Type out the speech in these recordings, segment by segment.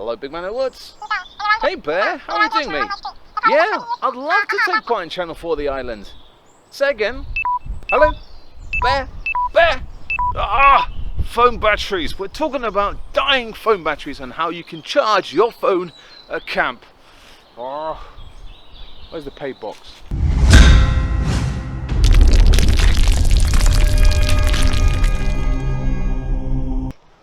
Hello, big man in the woods. Hey, Bear, how are you doing, mate? Yeah, I'd love to take part in Channel 4 The Island. Say again. Hello? Bear? Bear? Ah! Phone batteries. We're talking about dying phone batteries and how you can charge your phone at camp. Oh, where's the pay box?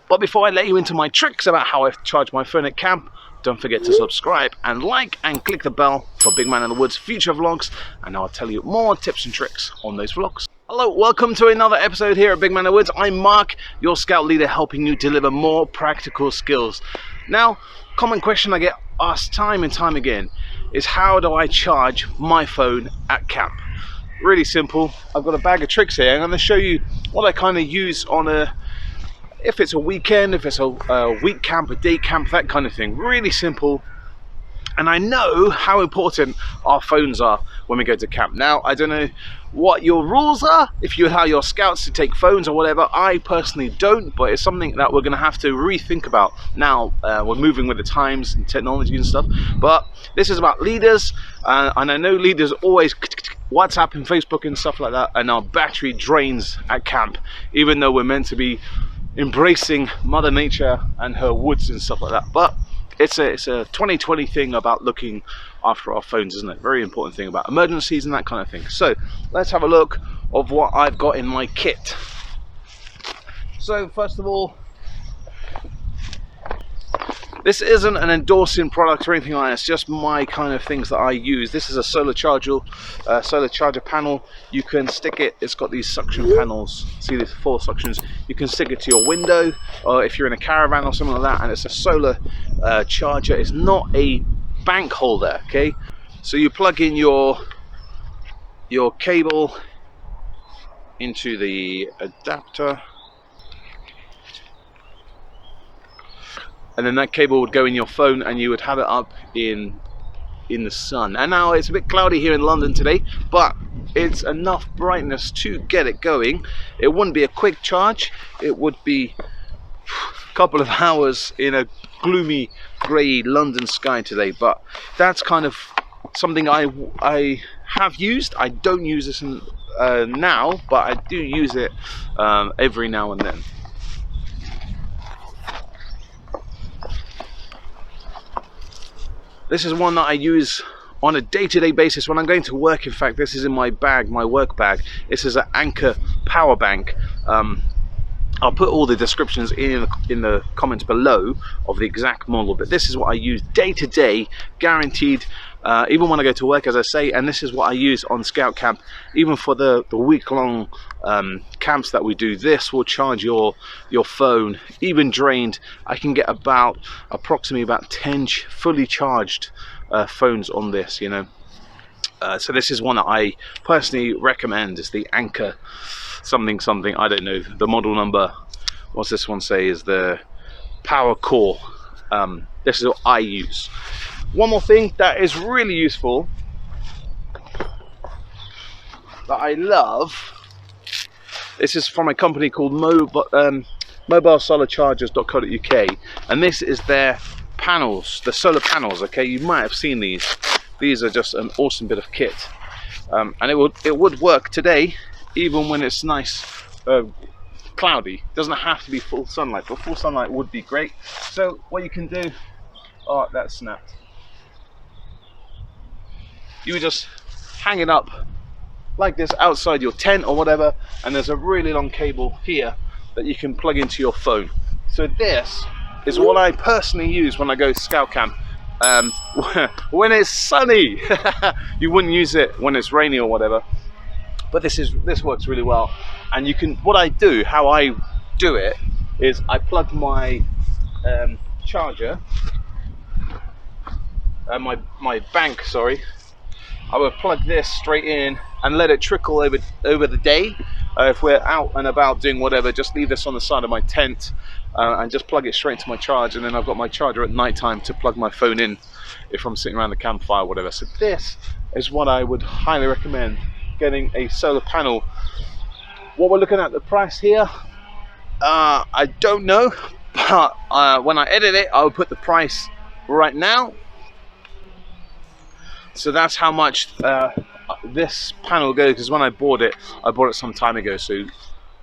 But before I let you into my tricks about how I charge my phone at camp, don't forget to subscribe and like and click the bell for Big Man in the Woods future vlogs, and I'll tell you more tips and tricks on those vlogs. Hello, welcome to another episode here at Big Man in the Woods. I'm Mark, your scout leader, helping you deliver more practical skills. Now, common question I get asked time and time again is, how do I charge my phone at camp? Really simple. I've got a bag of tricks here. I'm going to show you what I kind of use on if it's a weekend, if it's a week camp, a day camp, that kind of thing. Really simple. And I know how important our phones are when we go to camp. Now, I don't know what your rules are, if you allow your scouts to take phones or whatever. I personally don't, but it's something that we're going to have to rethink about. Now, we're moving with the times and technology and stuff. But this is about leaders, and I know leaders always WhatsApp and Facebook and stuff like that, and our battery drains at camp, even though we're meant to be embracing Mother Nature and her woods and stuff like that. But it's a 2020 thing about looking after our phones, isn't it? Very important thing about emergencies and that kind of thing. So let's have a look of what I've got in my kit. So first of all, this isn't an endorsing product or anything like that. It's just my kind of things that I use. This is a solar charger panel. You can stick it, it's got these suction panels. See these 4 suctions? You can stick it to your window, or if you're in a caravan or something like that, and it's a solar charger. It's not a bank holder, okay? So you plug in your cable into the adapter, and then that cable would go in your phone and you would have it up in the sun. And now it's a bit cloudy here in London today, but it's enough brightness to get it going. It wouldn't be a quick charge, it would be a couple of hours in a gloomy grey London sky today. But that's kind of something I have used. I don't use this now, but I do use it every now and then. This is one that I use on a day-to-day basis when I'm going to work. In fact, this is in my bag, my work bag. This is an Anker power bank. I'll put all the descriptions in the comments below of the exact model, but this is what I use day to day, guaranteed, even when I go to work, as I say. And this is what I use on scout camp, even for the week-long camps that we do. This will charge your phone, even drained. I can get approximately about 10 fully charged phones on this, you know. So this is one that I personally recommend. It's the Anker something, I don't know the model number. What's this one say is the Power Core. This is what I use. One more thing that is really useful that I love, this is from a company called mobilesolarchargers.co.uk, and this is their panels, the solar panels. Okay, you might have seen these. These are just an awesome bit of kit, and it would work today even when it's nice cloudy. It doesn't have to be full sunlight, but full sunlight would be great. So what you can do, oh, that snapped, you would just hang it up like this outside your tent or whatever, and there's a really long cable here that you can plug into your phone. So this is what I personally use when I go scout camp. When it's sunny, you wouldn't use it when it's rainy or whatever, but this works really well. And you can, how I do it is I plug my charger, my bank, sorry. I would plug this straight in and let it trickle over the day. If we're out and about doing whatever, just leave this on the side of my tent and just plug it straight to my charge, and then I've got my charger at night time to plug my phone in if I'm sitting around the campfire or whatever. So this is what I would highly recommend, getting a solar panel. What we're looking at the price here, I don't know, but when I edit it, I'll put the price right now. So that's how much this panel goes, because when I bought it some time ago, so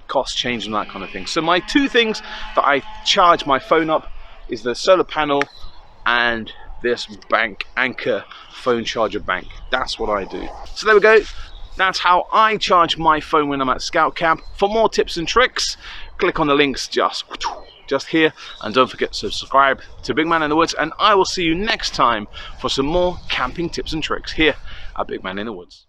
costs change and that kind of thing. So my two things that I charge my phone up is the solar panel and this bank Anchor phone charger bank. That's what I do. So there we go. That's how I charge my phone when I'm at scout camp. For more tips and tricks, click on the links just here, and don't forget to subscribe to Big Man in the Woods, and I will see you next time for some more camping tips and tricks here at Big Man in the Woods.